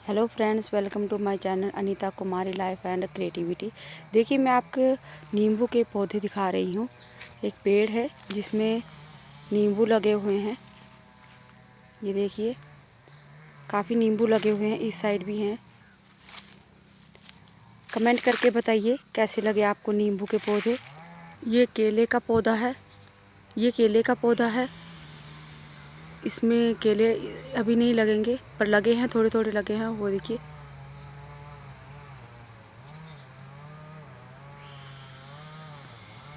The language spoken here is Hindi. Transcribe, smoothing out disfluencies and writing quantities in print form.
Hello friends, welcome to my channel Anita Kumari life and creativity. देखिए, मैं आपको नींबू के पौधे दिखा रही हूँ। एक पेड़ है जिसमें नींबू लगे हुए हैं। ये देखिए, काफ़ी नींबू लगे हुए हैं। इस साइड भी हैं। कमेंट करके बताइए कैसे लगे आपको नींबू के पौधे। ये केले का पौधा है। ये केले का पौधा है। इसमें केले अभी नहीं लगेंगे, पर लगे हैं, थोड़े थोड़े लगे हैं। वो देखिए,